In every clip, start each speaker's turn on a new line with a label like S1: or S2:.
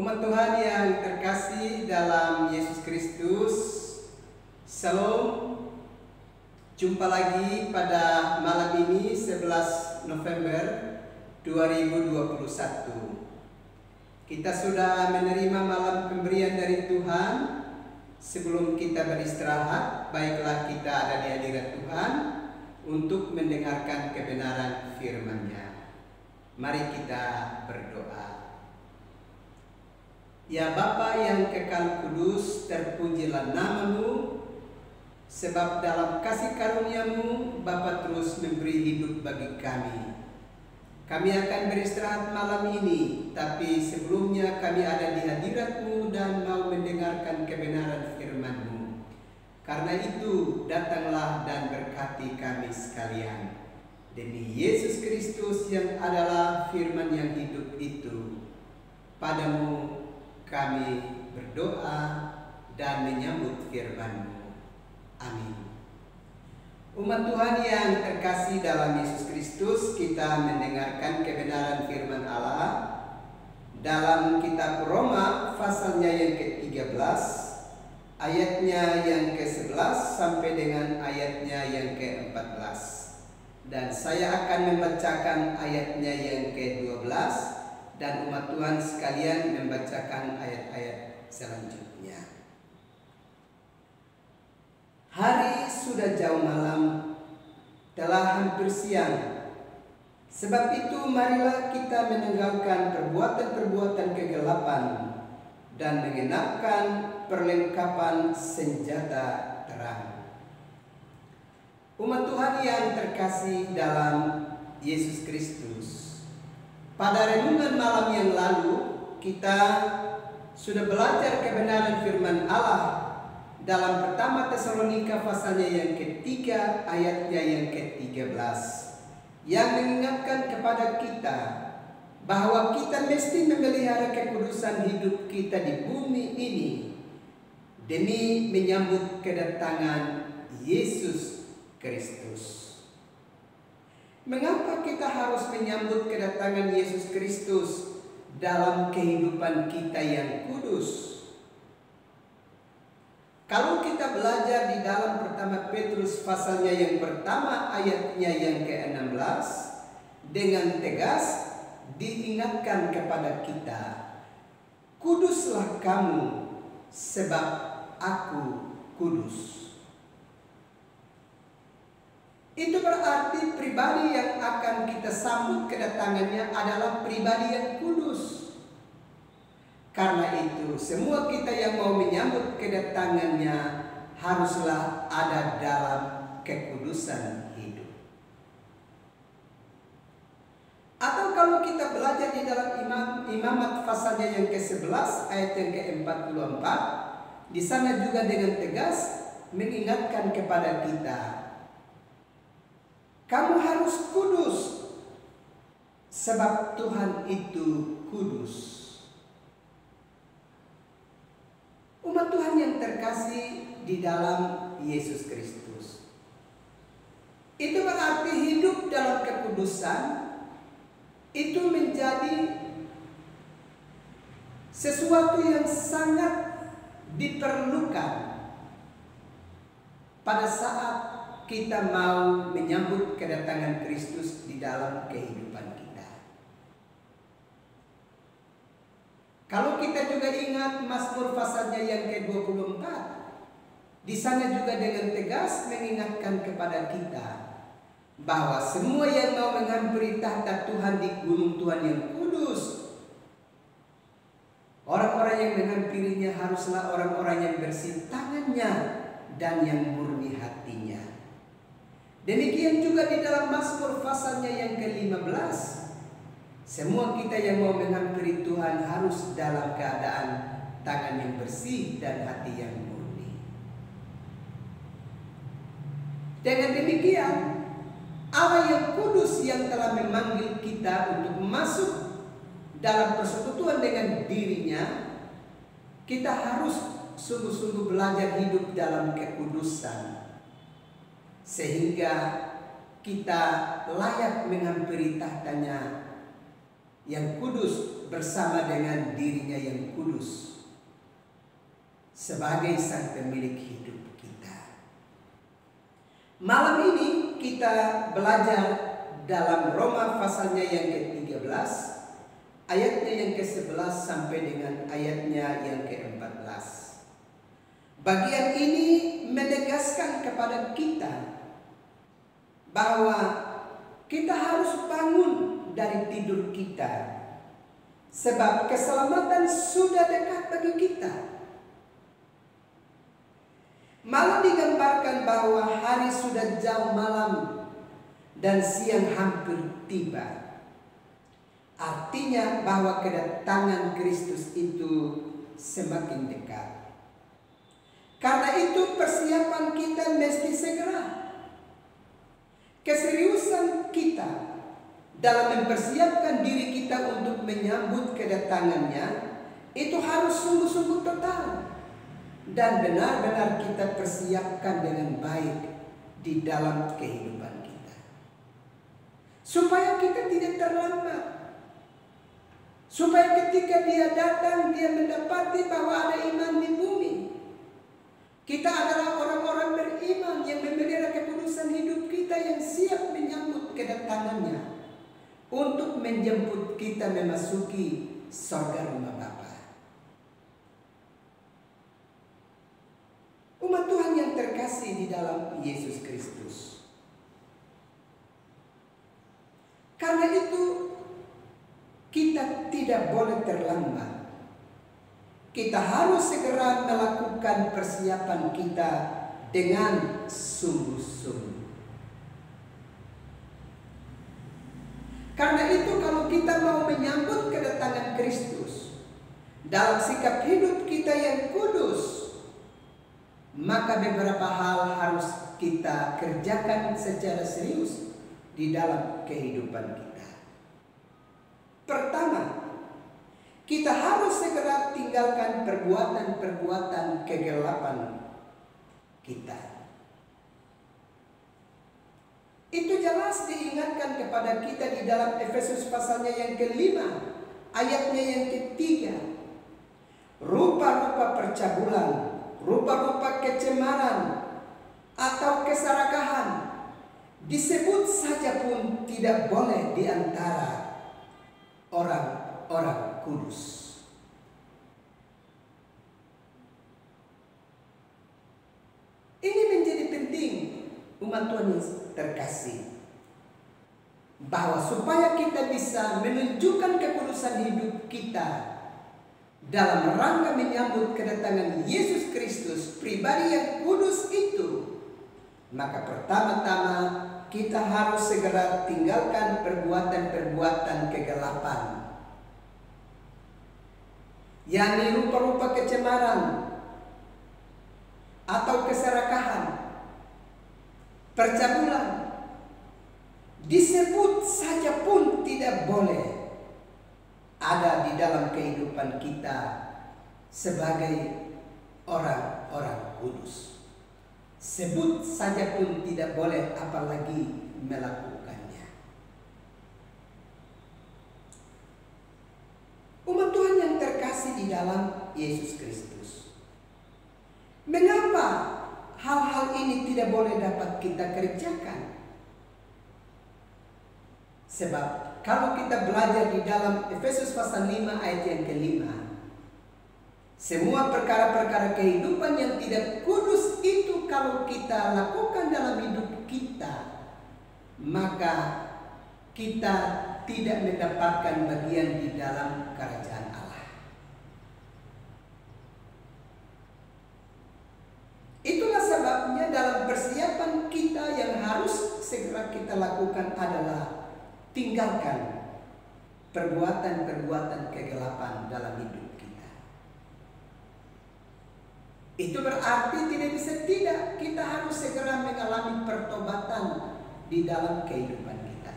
S1: Umat Tuhan yang terkasih dalam Yesus Kristus, Shalom. Jumpa lagi pada malam ini 11 November 2021. Kita sudah menerima malam pemberian dari Tuhan. Sebelum kita beristirahat, baiklah kita ada di hadirat Tuhan untuk mendengarkan kebenaran firman-Nya. Mari kita berdoa. Ya Bapa yang kekal kudus, terpujilah nama-Mu, sebab dalam kasih karunia-Mu Bapa terus memberi hidup bagi kami. Kami akan beristirahat malam ini, tapi sebelumnya kami ada di hadirat-Mu dan mau mendengarkan kebenaran firman-Mu. Karena itu datanglah dan berkati kami sekalian. Demi Yesus Kristus yang adalah firman yang hidup itu, Padamu kami berdoa dan menyambut firman-Mu. Amin. Umat Tuhan yang terkasih dalam Yesus Kristus, kita mendengarkan kebenaran firman Allah dalam kitab Roma pasalnya yang ke-13, ayatnya yang ke-11 sampai dengan ayatnya yang ke-14. Dan saya akan membacakan ayatnya yang ke-12 dan umat Tuhan sekalian membacakan ayat-ayat selanjutnya. Hari sudah jauh malam, telah hampir siang. Sebab itu marilah kita meninggalkan perbuatan-perbuatan kegelapan dan mengenakan perlengkapan senjata terang. Umat Tuhan yang terkasih dalam Yesus Kristus, pada renungan malam yang lalu kita sudah belajar kebenaran firman Allah dalam pertama Tesalonika pasalnya yang ketiga ayatnya yang ke-13, yang mengingatkan kepada kita bahwa kita mesti memelihara kekudusan hidup kita di bumi ini demi menyambut kedatangan Yesus Kristus. Mengapa kita harus menyambut kedatangan Yesus Kristus dalam kehidupan kita yang kudus? Kalau kita belajar di dalam pertama Petrus pasalnya yang pertama ayatnya yang ke-16, dengan tegas diingatkan kepada kita, kuduslah kamu sebab aku kudus. Itu berarti pribadi yang akan kita sambut kedatangannya adalah pribadi yang kudus. Karena itu semua kita yang mau menyambut kedatangannya haruslah ada dalam kekudusan hidup. Atau kalau kita belajar di dalam Imamat pasalnya yang ke-11 ayat yang ke-44, di sana juga dengan tegas mengingatkan kepada kita, kamu harus kudus sebab Tuhan itu kudus. Umat Tuhan yang terkasih di dalam Yesus Kristus, itu berarti hidup dalam kekudusan itu menjadi sesuatu yang sangat diperlukan pada saat kita mau menyambut kedatangan Kristus di dalam kehidupan kita. Kalau kita juga ingat Mazmur pasalnya yang ke-24, di sana juga dengan tegas mengingatkan kepada kita bahwa semua yang mau menghampiri tahta Tuhan di gunung Tuhan yang kudus, orang-orang yang menghampirinya haruslah orang-orang yang bersih tangannya dan yang murni hatinya. Demikian juga di dalam Mazmur pasalnya yang ke-15, semua kita yang mau menghampiri Tuhan harus dalam keadaan tangan yang bersih dan hati yang murni. Dengan demikian, Allah yang kudus yang telah memanggil kita untuk masuk dalam persekutuan dengan dirinya, kita harus sungguh-sungguh belajar hidup dalam kekudusan, sehingga kita layak menghampiri tahtanya yang kudus bersama dengan dirinya yang kudus sebagai sang pemilik hidup kita. Malam ini kita belajar dalam Roma pasalnya yang ke-13, ayatnya yang ke-11 sampai dengan ayatnya yang ke-14. Bagian ini menegaskan kepada kita bahwa kita harus bangun dari tidur kita, sebab keselamatan sudah dekat bagi kita. Malam digambarkan bahwa hari sudah jauh malam dan siang hampir tiba. Artinya bahwa kedatangan Kristus itu semakin dekat. Karena itu persiapan kita mesti segera. Keseriusan kita dalam mempersiapkan diri kita untuk menyambut kedatangannya itu harus sungguh-sungguh total dan benar-benar kita persiapkan dengan baik di dalam kehidupan kita, supaya kita tidak terlambat, supaya ketika Dia datang Dia mendapati bahwa ada iman di bumi. Kita adalah orang-orang beriman yang memelihara kekudusan hidup kita, yang siap menyambut kedatangannya untuk menjemput kita memasuki surga rumah Bapa. Umat Tuhan yang terkasih di dalam Yesus Kristus. Karena itu kita tidak boleh terlambat. Kita harus segera melakukan persiapan kita dengan sungguh-sungguh. Karena itu kalau kita mau menyambut kedatangan Kristus dalam sikap hidup kita yang kudus, maka beberapa hal harus kita kerjakan secara serius di dalam kehidupan kita. Pertama, kita harus segera tinggalkan perbuatan-perbuatan kegelapan kita. Itu jelas diingatkan kepada kita di dalam Efesus pasalnya yang ke-5, ayatnya yang ke-3. Rupa-rupa percabulan, rupa-rupa kecemaran, atau keserakahan disebut saja pun tidak boleh di antara orang-orang kudus. Ini menjadi penting umat Tuhan yang terkasih, bahwa supaya kita bisa menunjukkan kekudusan hidup kita dalam rangka menyambut kedatangan Yesus Kristus, pribadi yang kudus itu, maka pertama-tama kita harus segera tinggalkan perbuatan-perbuatan kegelapan, yakni rupa-rupa kecemaran atau keserakahan, percabulan, disebut saja pun tidak boleh ada di dalam kehidupan kita sebagai orang-orang kudus. Sebut saja pun tidak boleh, apalagi melakukannya. Umat Tuhan yang terkasih di dalam Yesus Kristus, mengapa hal-hal ini tidak boleh dapat kita kerjakan? Sebab kalau kita belajar di dalam Efesus pasal 5 ayat yang ke-5, semua perkara-perkara kehidupan yang tidak kudus itu kalau kita lakukan dalam hidup kita, maka kita tidak mendapatkan bagian di dalam kerajaan Allah. Itulah sebabnya dalam persiapan kita yang harus segera kita lakukan adalah tinggalkan perbuatan-perbuatan kegelapan dalam hidup kita. Itu berarti tidak bisa tidak, kita harus segera mengalami pertobatan di dalam kehidupan kita.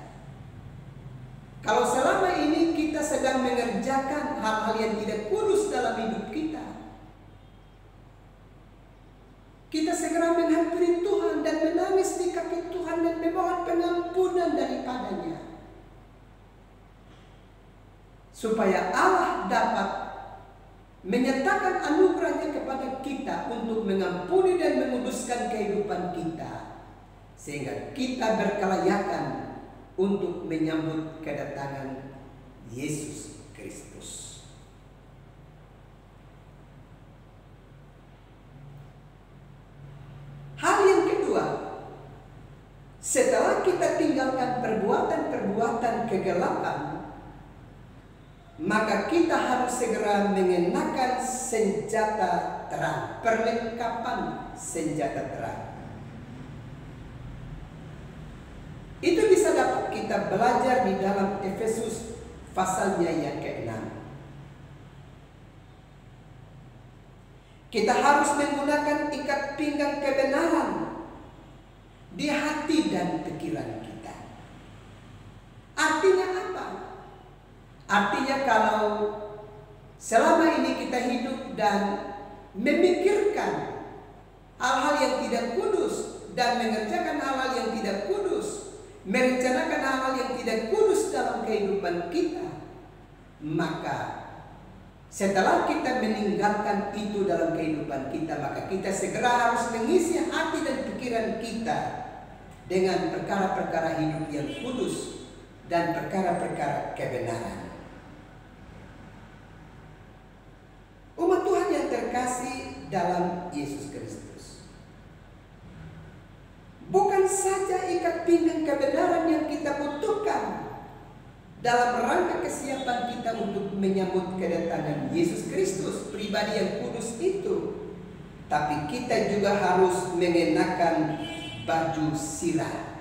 S1: Kalau selama ini kita sedang mengerjakan hal-hal yang tidak kudus dalam hidup kita, kita segera menghampiri Tuhan dan menangis di kaki Tuhan dan memohon pengampunan daripadanya. supaya Allah dapat menyatakan anugerahnya kepada kita untuk mengampuni dan menguduskan kehidupan kita, sehingga kita berkelayakan untuk menyambut kedatangan Yesus Kristus. Hal yang kedua, setelah kita tinggalkan perbuatan-perbuatan kegelapan, maka kita harus segera mengenakan senjata terang, perlengkapan senjata terang. Itu bisa dapat kita belajar di dalam Efesus pasalnya yang ke-6. Kita harus menggunakan ikat pinggang kebenaran di hati dan pikiran kita. Artinya apa? Artinya kalau selama ini kita hidup dan memikirkan hal-hal yang tidak kudus dan mengerjakan hal-hal yang tidak kudus, merencanakan hal-hal yang tidak kudus dalam kehidupan kita, maka setelah kita meninggalkan itu dalam kehidupan kita, maka kita segera harus mengisi hati dan pikiran kita dengan perkara-perkara hidup yang kudus dan perkara-perkara kebenaran. Umat Tuhan yang terkasih dalam Yesus Kristus, bukan saja ikat pinggang kebenaran yang kita butuhkan dalam rangka kesiapan kita untuk menyambut kedatangan Yesus Kristus, pribadi yang kudus itu, tapi kita juga harus mengenakan baju sirah.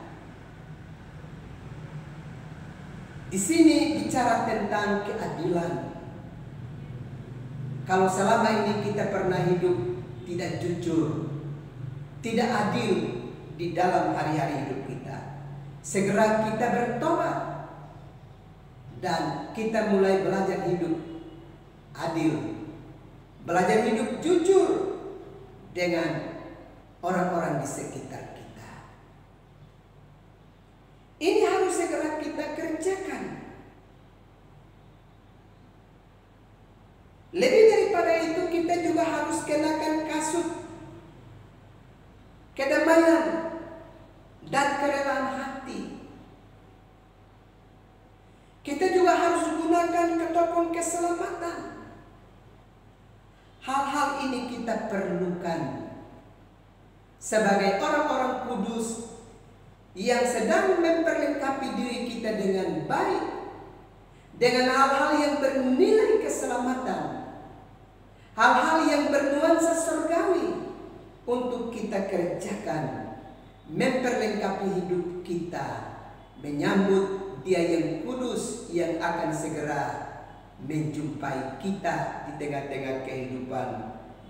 S1: Di sini bicara tentang keadilan. Kalau selama ini kita pernah hidup tidak jujur, tidak adil di dalam hari-hari hidup kita, segera kita bertobat dan kita mulai belajar hidup adil, belajar hidup jujur dengan orang-orang di sekitar kita. Ini harus segera kita kerjakan. Lebih daripada itu, kita juga harus kenakan kasut kedamaian dan kerelaan hati. Kita juga harus gunakan ketopong keselamatan. Hal-hal ini kita perlukan sebagai orang-orang kudus yang sedang memperlengkapi diri kita dengan baik, dengan hal-hal yang bernilai keselamatan, hal-hal yang bernuansa surgawi untuk kita kerjakan, memperlengkapi hidup kita, menyambut Dia yang kudus yang akan segera menjumpai kita di tengah-tengah kehidupan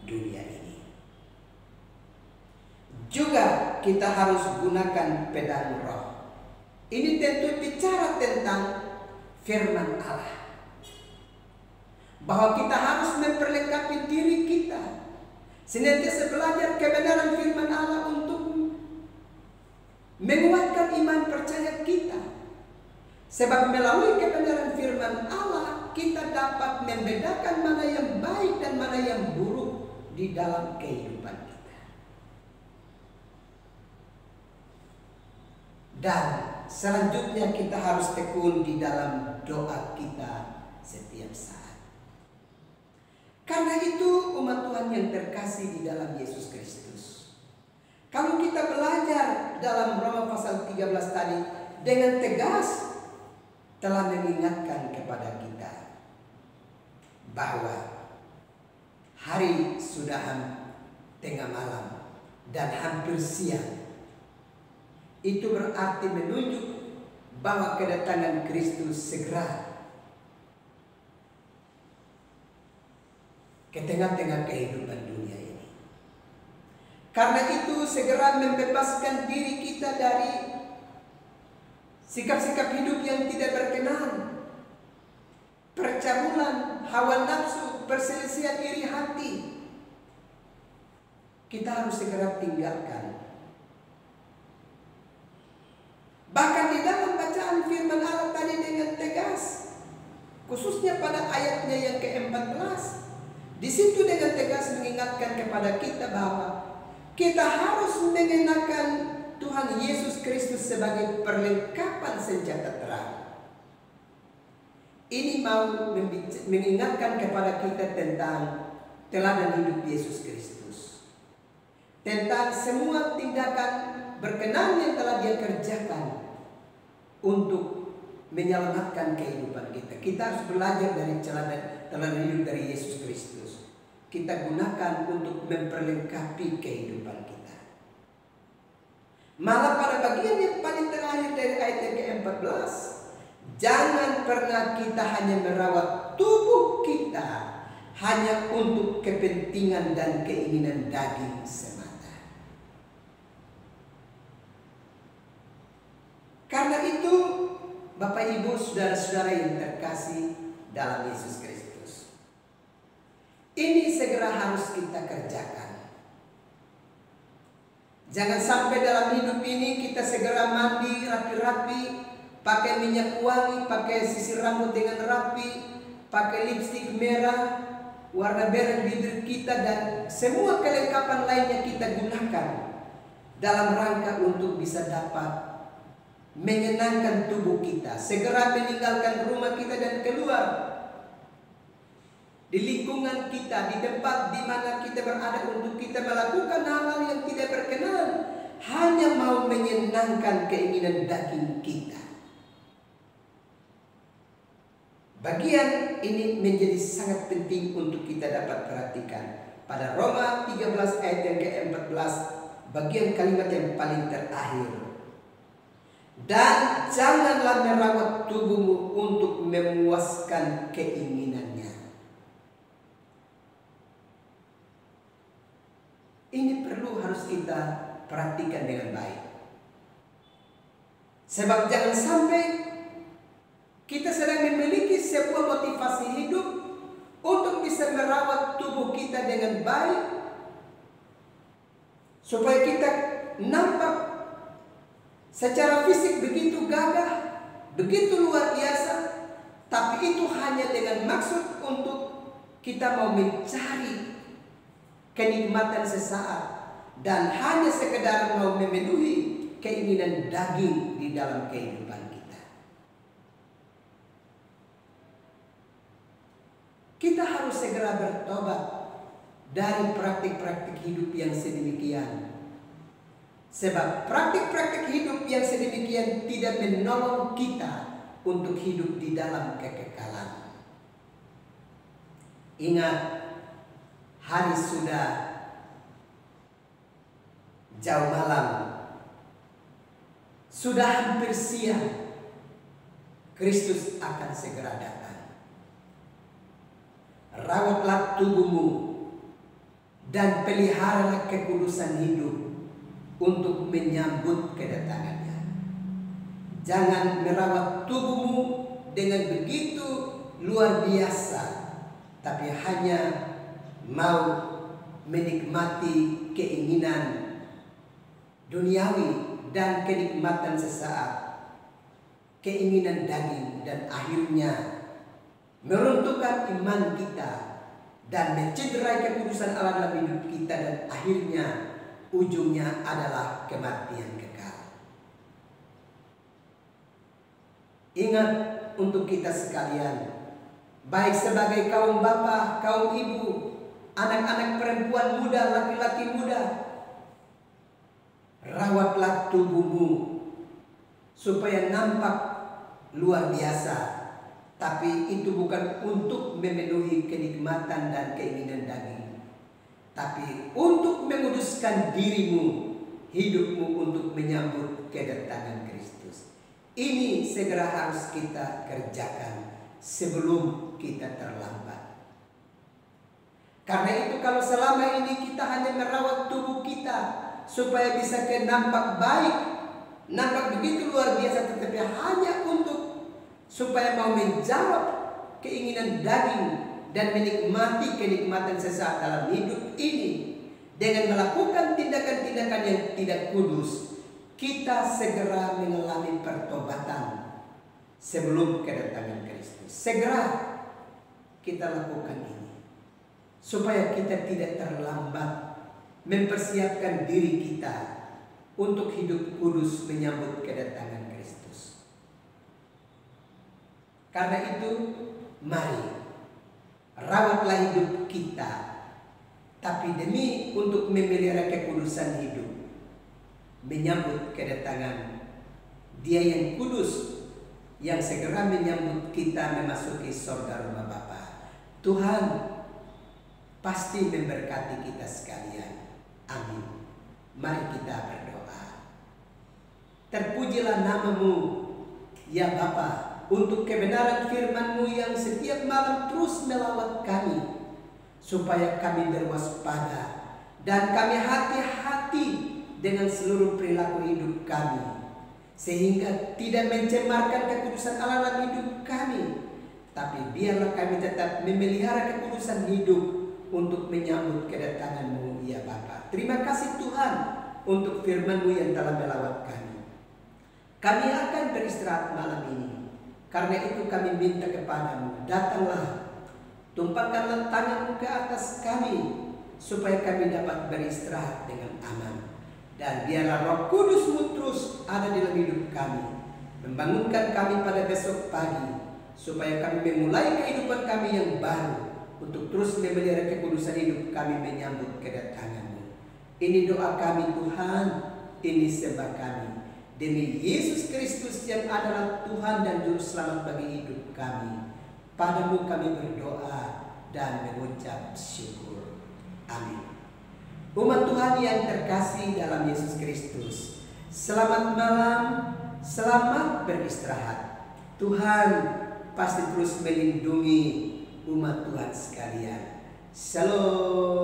S1: dunia ini. Juga kita harus gunakan pedang roh. Ini tentu bicara tentang firman Allah, bahwa kita harus memperlengkapi diri kita, senantiasa belajar kebenaran firman Allah untuk menguatkan iman percaya kita. Sebab melalui kebenaran firman Allah, kita dapat membedakan mana yang baik dan mana yang buruk di dalam kehidupan kita. Dan selanjutnya kita harus tekun di dalam doa kita setiap saat. Karena itu umat Tuhan yang terkasih di dalam Yesus Kristus, kalau kita belajar dalam Roma pasal 13 tadi dengan tegas telah mengingatkan kepada kita bahwa hari sudah tengah malam dan hampir siang. Itu berarti menunjuk bahwa kedatangan Kristus segera ke tengah-tengah kehidupan dunia ini. Karena itu segera membebaskan diri kita dari sikap-sikap hidup yang tidak berkenan, percabulan, hawa nafsu, perselisihan iri hati. Kita harus segera tinggalkan. Bahkan di dalam bacaan firman Allah tadi dengan tegas, khususnya pada Di situ dengan tegas mengingatkan kepada kita bahwa kita harus mengenakan Tuhan Yesus Kristus sebagai perlengkapan senjata terang. Ini mau mengingatkan kepada kita tentang teladan hidup Yesus Kristus. Tentang semua tindakan berkenan yang telah Dia kerjakan untuk menyelamatkan kehidupan kita. Kita harus belajar dari teladan hidup dari Yesus Kristus. Kita gunakan untuk memperlengkapi kehidupan kita. Malah pada bagian yang paling terakhir dari ayat yang ke-14, jangan pernah kita hanya merawat tubuh kita hanya untuk kepentingan dan keinginan daging semata. Karena itu, Bapak Ibu, saudara-saudara yang terkasih dalam Yesus Kristus, ini segera harus kita kerjakan. Jangan sampai dalam hidup ini kita segera mandi rapi-rapi, pakai minyak wangi, pakai sisir rambut dengan rapi, pakai lipstik merah, warna merah bibir kita, dan semua kelengkapan lainnya kita gunakan dalam rangka untuk bisa dapat menyenangkan tubuh kita. Segera meninggalkan rumah kita dan keluar di lingkungan kita, di tempat di mana kita berada, untuk kita melakukan hal-hal yang tidak berkenan, hanya mau menyenangkan keinginan daging kita. Bagian ini menjadi sangat penting untuk kita dapat perhatikan. Pada Roma 13 ayat yang ke-14, bagian kalimat yang paling terakhir. Dan janganlah merawat tubuhmu untuk memuaskan keinginannya. Ini perlu harus kita perhatikan dengan baik. Sebab jangan sampai kita sedang memiliki sebuah motivasi hidup untuk bisa merawat tubuh kita dengan baik, supaya kita nampak secara fisik begitu gagah, begitu luar biasa, tapi itu hanya dengan maksud untuk kita mau mencari kenikmatan sesaat dan hanya sekedar mau memenuhi keinginan daging di dalam kehidupan kita. Kita harus segera bertobat dari praktik-praktik hidup yang sedemikian. Sebab praktik-praktik hidup yang sedemikian tidak menolong kita untuk hidup di dalam kekekalan. Ingat, hari sudah jauh malam, sudah hampir siang, Kristus akan segera datang. Rawatlah tubuhmu dan peliharalah kekudusan hidup untuk menyambut kedatangannya. Jangan merawat tubuhmu dengan begitu luar biasa, tapi hanya mau menikmati keinginan duniawi dan kenikmatan sesaat, keinginan daging, dan akhirnya meruntuhkan iman kita dan mencederai kekudusan Allah dalam hidup kita, dan akhirnya ujungnya adalah kematian kekal. Ingat untuk kita sekalian, baik sebagai kaum bapa, kaum ibu, anak-anak perempuan muda, laki-laki muda, rawatlah tubuhmu supaya nampak luar biasa, tapi itu bukan untuk memenuhi kenikmatan dan keinginan daging, tapi untuk menguduskan dirimu, hidupmu untuk menyambut kedatangan Kristus. Ini segera harus kita kerjakan sebelum kita terlambat. Karena itu kalau selama ini kita hanya merawat tubuh kita supaya bisa nampak baik, nampak begitu luar biasa, tetapi hanya untuk supaya mau menjawab keinginan daging dan menikmati kenikmatan sesaat dalam hidup ini dengan melakukan tindakan-tindakan yang tidak kudus, kita segera mengalami pertobatan sebelum kedatangan Kristus. Segera kita lakukan ini supaya kita tidak terlambat mempersiapkan diri kita untuk hidup kudus menyambut kedatangan Kristus. Karena itu, mari rawatlah hidup kita, tapi demi untuk memelihara kekudusan hidup, menyambut kedatangan Dia yang kudus, yang segera menyambut kita memasuki surga rumah Bapa. Tuhan pasti memberkati kita sekalian. Amin. Mari kita berdoa. Terpujilah nama-Mu, ya Bapa, untuk kebenaran firman-Mu yang setiap malam terus melawat kami, supaya kami berwaspada dan kami hati-hati dengan seluruh perilaku hidup kami, sehingga tidak mencemarkan kekudusan Allah dalam hidup kami, tapi biarlah kami tetap memelihara kekudusan hidup untuk menyambut kedatangan-Mu, ya Bapa. Terima kasih Tuhan untuk firman-Mu yang telah melawat kami. Kami akan beristirahat malam ini. Karena itu kami minta kepadamu, datanglah, tumpahkanlah tangan-Mu ke atas kami, supaya kami dapat beristirahat dengan aman. Dan biarlah Roh Kudus-Mu terus ada dalam hidup kami, membangunkan kami pada besok pagi, supaya kami memulai kehidupan kami yang baru, untuk terus memelihara kekudusan hidup kami menyambut kedatangan-Mu. Ini doa kami Tuhan, ini sembah kami. Demi Yesus Kristus yang adalah Tuhan dan Juru Selamat bagi hidup kami. Padamu kami berdoa dan mengucap syukur. Amin. Umat Tuhan yang terkasih dalam Yesus Kristus, selamat malam, selamat beristirahat. Tuhan pasti terus melindungi umat Tuhan sekalian. Shalom.